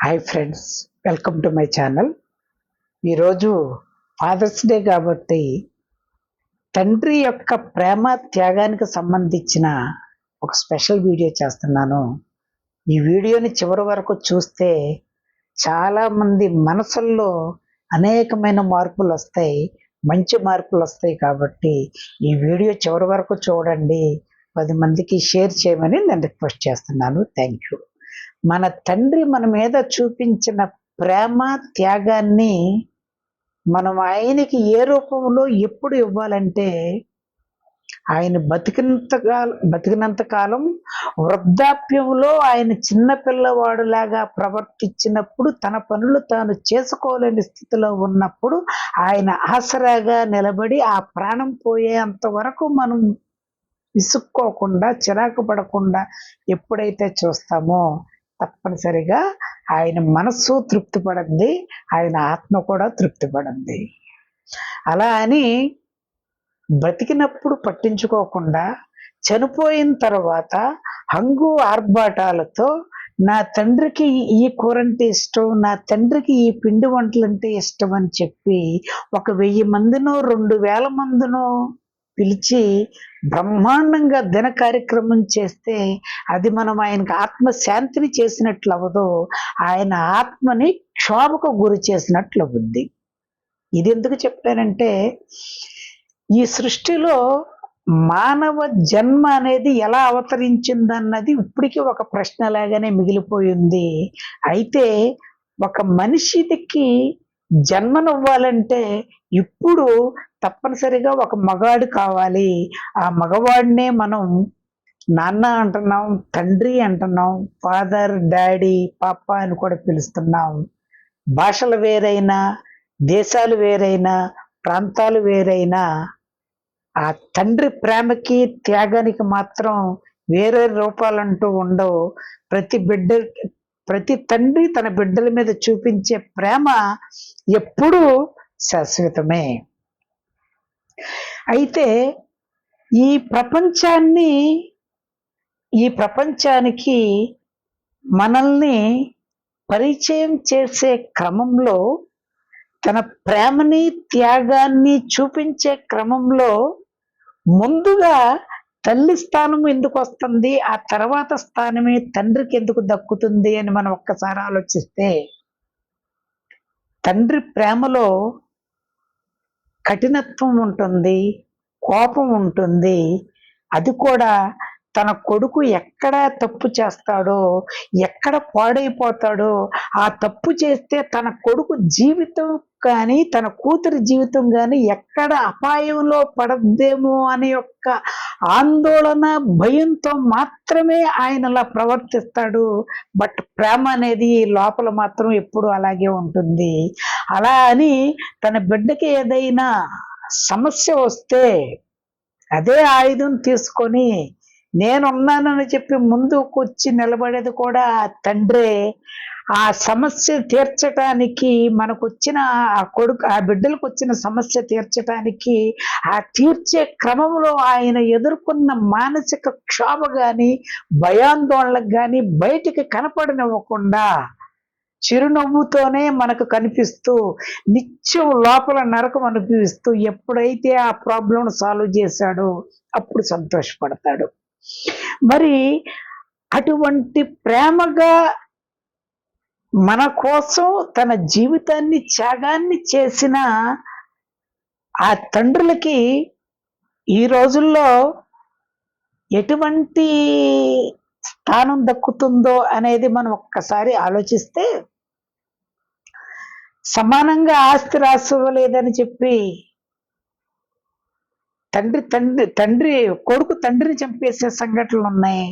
Hi friends, welcome to my channel. ఈరోజు fathers day కాబట్టి తండ్రి యొక్క ప్రేమ త్యాగానికి సంబంధించిన ఒక స్పెషల్ వీడియో చేస్తున్నాను. ఈ వీడియోని చివరి వరకు చూస్తే చాలామంది మనసుల్లో అనేకమైన మార్పులు వస్తాయి, మంచి మార్పులు వస్తాయి. కాబట్టి ఈ వీడియో చివరి వరకు చూడండి, 10 మందికి షేర్ చేయమని నేను రిక్వెస్ట్ చేస్తున్నాను. Thank you. మన తండ్రి మన మీద చూపించిన ప్రేమ త్యాగాన్ని మనం ఆయనకి ఏ రూపంలో ఎప్పుడు ఇవ్వాలంటే, ఆయన బతికినంత కాలం వృద్ధాప్యంలో ఆయన చిన్న పిల్లవాడులాగా ప్రవర్తించినప్పుడు, తన పనులు తాను చేసుకోలేని స్థితిలో ఉన్నప్పుడు ఆయన ఆసరాగా నిలబడి ఆ ప్రాణం పోయేంత వరకు మనం విసుక్కోకుండా, చిరాకు పడకుండా ఎప్పుడైతే చూస్తామో తప్పనిసరిగా ఆయన మనస్సు తృప్తి పడింది, ఆయన ఆత్మ కూడా తృప్తి పడింది. అలా అని బ్రతికినప్పుడు పట్టించుకోకుండా చనిపోయిన తర్వాత హంగు ఆర్భాటాలతో నా తండ్రికి ఈ కూరంటే ఇష్టం, నా తండ్రికి ఈ పిండి వంటలంటే ఇష్టం అని చెప్పి 1000 మందినో 2000 మందినో పిలిచి బ్రహ్మాండంగా దిన కార్యక్రమం చేస్తే అది మనం ఆయనకు ఆత్మశాంతిని చేసినట్లు అవ్వదు, ఆయన ఆత్మని క్షోభకు గురి చేసినట్లు అవుద్ది. ఇది ఎందుకు చెప్పానంటే, ఈ సృష్టిలో మానవ జన్మ అనేది ఎలా అవతరించిందన్నది ఇప్పటికీ ఒక ప్రశ్నలాగానే మిగిలిపోయింది. అయితే ఒక మనిషికి జన్మనివ్వాలంటే ఇప్పుడు తప్పనిసరిగా ఒక మగాడు కావాలి. ఆ మగవాడినే మనం నాన్న అంటున్నాం, తండ్రి అంటున్నాం, ఫాదర్, డాడీ, పాప అని కూడా పిలుస్తున్నాం. భాషలు వేరైనా, దేశాలు వేరైనా, ప్రాంతాలు వేరైనా ఆ తండ్రి ప్రేమకి త్యాగానికి మాత్రం వేరే రూపాలంటూ ఉండవు. ప్రతి తండ్రి తన బిడ్డల మీద చూపించే ప్రేమ ఎప్పుడూ శాశ్వతమే. అయితే ఈ ప్రపంచానికి మనల్ని పరిచయం చేసే క్రమంలో, తన ప్రేమని త్యాగాన్ని చూపించే క్రమంలో ముందుగా తల్లి స్థానం ఎందుకు వస్తుంది, ఆ తర్వాత స్థానమే తండ్రికి ఎందుకు దక్కుతుంది అని మనం ఒక్కసారి ఆలోచిస్తే, తండ్రి ప్రేమలో కఠినత్వం ఉంటుంది, కోపం ఉంటుంది. అది కూడా తన కొడుకు ఎక్కడ తప్పు చేస్తాడో, ఎక్కడ పాడైపోతాడో, ఆ తప్పు చేస్తే తన కొడుకు జీవితం కానీ, తన కూతురి జీవితం కానీ ఎక్కడ అపాయంలో పడద్దేమో అనే యొక్క ఆందోళన, భయంతో మాత్రమే ఆయన అలా ప్రవర్తిస్తాడు. బట్ ప్రేమ అనేది లోపల మాత్రం ఎప్పుడు అలాగే ఉంటుంది. అలా అని తన బిడ్డకి ఏదైనా సమస్య వస్తే అదే ఆయుధం తీసుకొని నేనున్నానని చెప్పి ముందుకు వచ్చి నిలబడేది కూడా తండ్రే. ఆ సమస్య తీర్చటానికి, మనకు వచ్చిన ఆ బిడ్డలకు వచ్చిన సమస్య తీర్చటానికి, ఆ తీర్చే క్రమంలో ఆయన ఎదుర్కొన్న మానసిక క్షోభ కానీ, భయాందోళనకు కానీ బయటికి కనపడనివ్వకుండా చిరునవ్వుతోనే మనకు కనిపిస్తూ, నిత్యం లోపల నరకం అనిపిస్తూ ఎప్పుడైతే ఆ ప్రాబ్లం సాల్వ్ చేశాడో అప్పుడు సంతోషపడతాడు. మరి అటువంటి ప్రేమగా మన కోసం తన జీవితాన్ని త్యాగాన్ని చేసిన ఆ తండ్రులకి ఈ రోజుల్లో ఎటువంటి స్థానం దక్కుతుందో అనేది మనం ఒక్కసారి ఆలోచిస్తే, సమానంగా ఆస్తి రాసివ్వలేదని చెప్పి కొడుకు తండ్రిని చంపేసే సంఘటనలు ఉన్నాయి.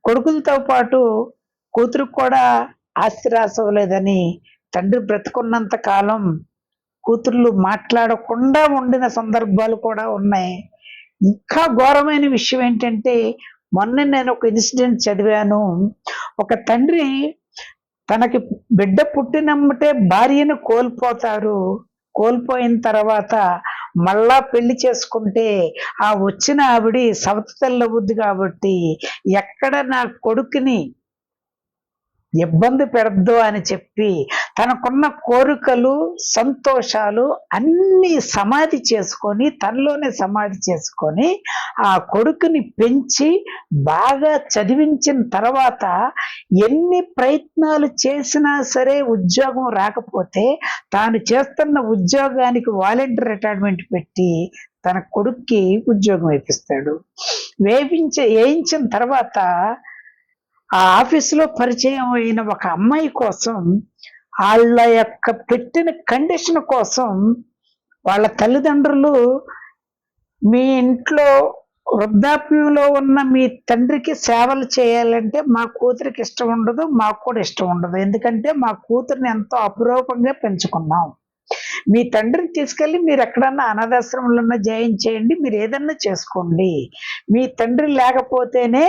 కొడుకులతో పాటు కూతురుకు కూడా ఆస్తి రాసివ్వలేదని తండ్రి బ్రతుకున్నంత కాలం కూతుర్లు మాట్లాడకుండా ఉండిన సందర్భాలు కూడా ఉన్నాయి. ఇంకా ఘోరమైన విషయం ఏంటంటే, మొన్న నేను ఒక ఇన్సిడెంట్ చదివాను. ఒక తండ్రి తనకి బిడ్డ పుట్టినమ్మటే భార్యను కోల్పోతారు. కోల్పోయిన తర్వాత మళ్ళా పెళ్లి చేసుకుంటే ఆ వచ్చిన ఆవిడి సవతి తల్లవుద్ది కాబట్టి, ఎక్కడ నా కొడుకుని ఇబ్బంది పెడద్దు అని చెప్పి తనకున్న కోరికలు సంతోషాలు అన్నీ సమాధి చేసుకొని తనలోనే సమాధి చేసుకొని ఆ కొడుకుని పెంచి బాగా చదివించిన తర్వాత ఎన్ని ప్రయత్నాలు చేసినా సరే ఉద్యోగం రాకపోతే తాను చేస్తున్న ఉద్యోగానికి వాలంటీర్ రిటైర్మెంట్ పెట్టి తన కొడుక్కి ఉద్యోగం వేపిస్తాడు. వేయించిన తర్వాత ఆ ఆఫీసులో పరిచయం అయిన ఒక అమ్మాయి కోసం వాళ్ళ యొక్క పెట్టిన కండిషన్ కోసం వాళ్ళ తల్లిదండ్రులు మీ ఇంట్లో వృద్ధాప్యంలో ఉన్న మీ తండ్రికి సేవలు చేయాలంటే మా కూతురికి ఇష్టం ఉండదు, మాకు కూడా ఇష్టం ఉండదు. ఎందుకంటే మా కూతురిని ఎంతో అపురూపంగా పెంచుకున్నాం. మీ తండ్రిని తీసుకెళ్ళి మీరు ఎక్కడన్నా అనాథాశ్రమంలో జాయిన్ చేయండి, మీరు ఏదన్నా చేసుకోండి. మీ తండ్రి లేకపోతేనే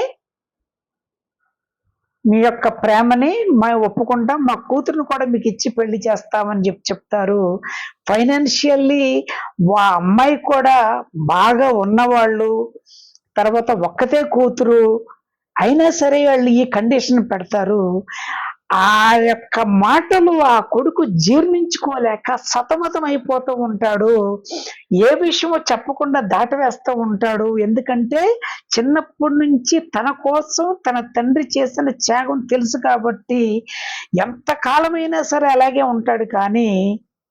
మీ యొక్క ప్రేమని మేము ఒప్పుకుంటాం, మా కూతురుని కూడా మీకు ఇచ్చి పెళ్లి చేస్తామని చెప్తారు. ఫైనాన్షియల్లీ ఆ అమ్మాయి కూడా బాగా ఉన్నవాళ్ళు, తర్వాత ఒక్కతే కూతురు అయినా సరే వాళ్ళు ఈ కండిషన్ పెడతారు. ఆ యొక్క మాటలు ఆ కొడుకు జీర్ణించుకోలేక సతమతం అయిపోతూ ఉంటాడు. ఏ విషయమో చెప్పకుండా దాటవేస్తూ ఉంటాడు. ఎందుకంటే చిన్నప్పటి నుంచి తన కోసం తన తండ్రి చేసిన త్యాగం తెలుసు కాబట్టి ఎంత కాలమైనా సరే అలాగే ఉంటాడు. కానీ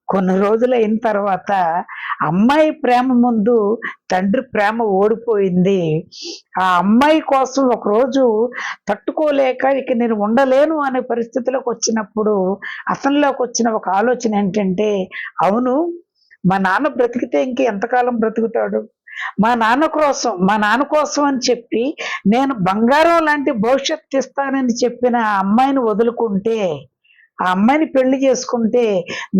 కొన్ని రోజులు అయిన తర్వాత అమ్మాయి ప్రేమ ముందు తండ్రి ప్రేమ ఓడిపోయింది. ఆ అమ్మాయి కోసం ఒకరోజు తట్టుకోలేక ఇక నేను ఉండలేను అనే పరిస్థితిలోకి వచ్చినప్పుడు అతనిలోకి వచ్చిన ఒక ఆలోచన ఏంటంటే, అవును మా నాన్న బ్రతికితే ఇంక ఎంతకాలం బ్రతుకుతాడు, మా నాన్న కోసం అని చెప్పి నేను బంగారం లాంటి భవిష్యత్తు ఇస్తానని చెప్పిన ఆ అమ్మాయిని వదులుకుంటే, ఆ అమ్మాయిని పెళ్లి చేసుకుంటే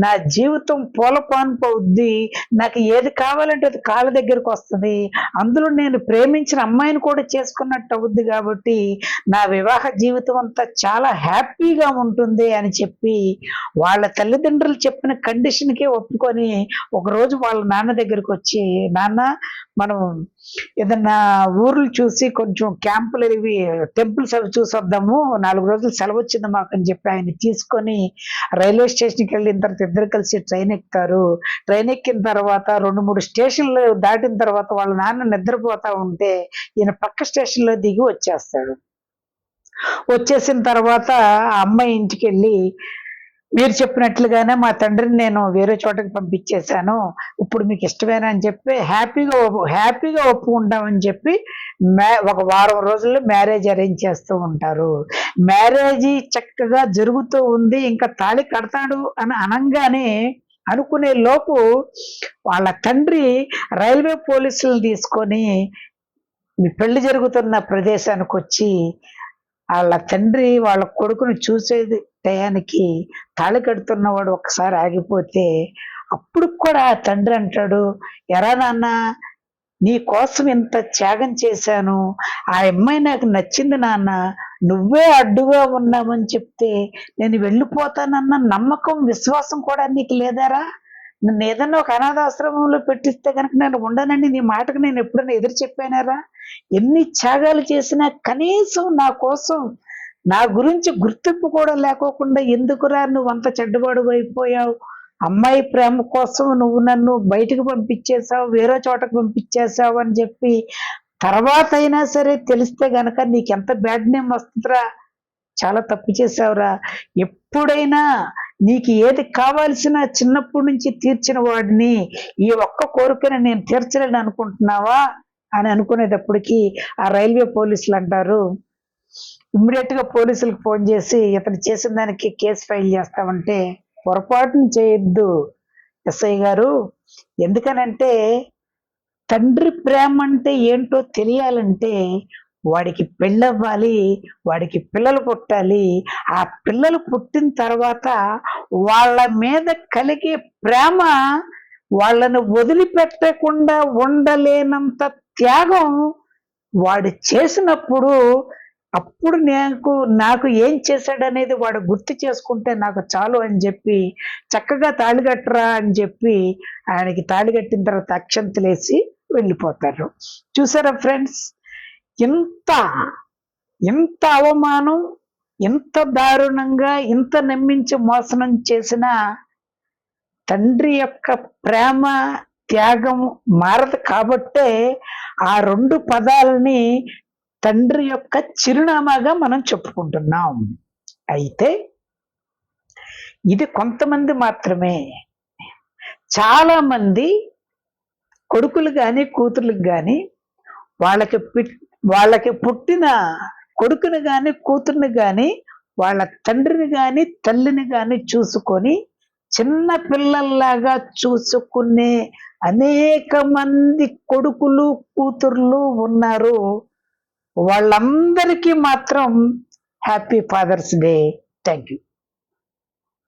నా జీవితం పూలపాన్పు అవుద్ది, నాకు ఏది కావాలంటే అది కాళ్ళ దగ్గరకు వస్తుంది, అందులో నేను ప్రేమించిన అమ్మాయిని కూడా చేసుకున్నట్టు అవుద్ది, కాబట్టి నా వివాహ జీవితం అంతా చాలా హ్యాపీగా ఉంటుంది అని చెప్పి వాళ్ళ తల్లిదండ్రులు చెప్పిన కండిషన్కే ఒప్పుకొని ఒకరోజు వాళ్ళ నాన్న దగ్గరకు వచ్చి, నాన్న మనం ఏదన్నా ఊర్లు చూసి కొంచెం క్యాంపులు ఇవి టెంపుల్స్ అవి చూసి వద్దాము, 4 రోజులు సెలవు వచ్చింది మాకు అని చెప్పి ఆయన తీసుకొని రైల్వే స్టేషన్కి వెళ్ళిన తర్వాత ఇద్దరు కలిసి ట్రైన్ ఎక్కుతారు. ట్రైన్ ఎక్కిన తర్వాత 2-3 స్టేషన్లు దాటిన తర్వాత వాళ్ళ నాన్న నిద్రపోతా ఉంటే ఈయన పక్క స్టేషన్లో దిగి వచ్చేస్తాడు. వచ్చేసిన తర్వాత ఆ అమ్మాయి ఇంటికి వెళ్ళి, మీరు చెప్పినట్లుగానే మా తండ్రిని నేను వేరే చోటకి పంపించేశాను, ఇప్పుడు మీకు ఇష్టమేనా అని చెప్పి హ్యాపీగా ఒప్పుకుంటామని చెప్పి ఒక వారం రోజుల్లో మ్యారేజ్ అరేంజ్ చేస్తూ ఉంటారు. మ్యారేజ్ చక్కగా జరుగుతూ ఉంది. ఇంకా తాళి కడతాడు అని అనంగానే అనుకునే లోపు వాళ్ళ తండ్రి రైల్వే పోలీసులను తీసుకొని మీ పెళ్లి జరుగుతున్న ప్రదేశానికి వచ్చి వాళ్ళ తండ్రి వాళ్ళ కొడుకుని చూసేది టయానికి తాళి కడుతున్నవాడు ఒకసారి ఆగిపోతే అప్పుడు కూడా ఆ తండ్రి అంటాడు, ఎరా నాన్న నీ కోసం ఇంత త్యాగం చేశాను, ఆ అమ్మాయి నాకు నచ్చింది నాన్న, నువ్వే అడ్డుగా ఉన్నామని చెప్తే నేను వెళ్ళిపోతానన్న నమ్మకం విశ్వాసం కూడా నీకు లేదారా, నన్ను ఏదన్నా ఒక అనాథాశ్రమంలో పెట్టిస్తే కనుక నేను ఉండనని నీ మాటకు నేను ఎప్పుడైనా ఎదురు చెప్పానారా, ఎన్ని త్యాగాలు చేసినా కనీసం నా కోసం నా గురించి గుర్తింపు కూడా లేకోకుండా ఎందుకురా నువ్వు అంత చెడ్డవాడు అయిపోయావు, అమ్మాయి ప్రేమ కోసం నువ్వు నన్ను బయటకు పంపించేశావు, వేరే చోటకు పంపించేశావు అని చెప్పి తర్వాత అయినా సరే తెలిస్తే గనక నీకెంత బ్యాడ్ నేమ్ వస్తుందిరా, చాలా తప్పు చేశావురా, ఎప్పుడైనా నీకు ఏది కావాల్సిన చిన్నప్పటి నుంచి తీర్చిన వాడిని ఈ ఒక్క కోరికను నేను తీర్చలేను అనుకుంటున్నావా అని అనుకునేటప్పటికి ఆ రైల్వే పోలీసులు అంటారు, ఇమ్మీడియట్ గా పోలీసులకు ఫోన్ చేసి ఇతను చేసిన దానికి కేసు ఫైల్ చేస్తామంటే, పొరపాటును చేయొద్దు ఎస్ఐ గారు, ఎందుకనంటే తండ్రి ప్రేమ అంటే ఏంటో తెలియాలంటే వాడికి పెళ్ళవ్వాలి, వాడికి పిల్లలు పుట్టాలి, ఆ పిల్లలు పుట్టిన తర్వాత వాళ్ళ మీద కలిగే ప్రేమ వాళ్ళను వదిలిపెట్టకుండా ఉండలేనంత త్యాగం వాడు చేసినప్పుడు అప్పుడు నాకు ఏం చేశాడనేది వాడు గుర్తు చేసుకుంటే నాకు చాలు అని చెప్పి చక్కగా తాళి కట్టరా అని చెప్పి ఆయనకి తాళి కట్టిన తర్వాత అక్షంతలేసి వెళ్ళిపోతారు. చూసారా ఫ్రెండ్స్, ఇంత అవమానం, ఇంత దారుణంగా ఇంత నమ్మించి మోసనం చేసిన తండ్రి యొక్క ప్రేమ త్యాగం మారదు కాబట్టే ఆ 2 పదాలని తండ్రి యొక్క చిరునామాగా మనం చెప్పుకుంటున్నాం. అయితే ఇది కొంతమంది మాత్రమే. చాలా మంది కొడుకులు గాని కూతుర్లకు గాని వాళ్ళకి పుట్టిన కొడుకుని గాని కూతుర్ని గాని వాళ్ళ తండ్రిని గాని తల్లిని గాని చూసుకొని చిన్న పిల్లల్లాగా చూసుకునే అనేక మంది కొడుకులు కూతుర్లు ఉన్నారు. వాళ్ళందరికీ మాత్రం happy father's day. Thank you.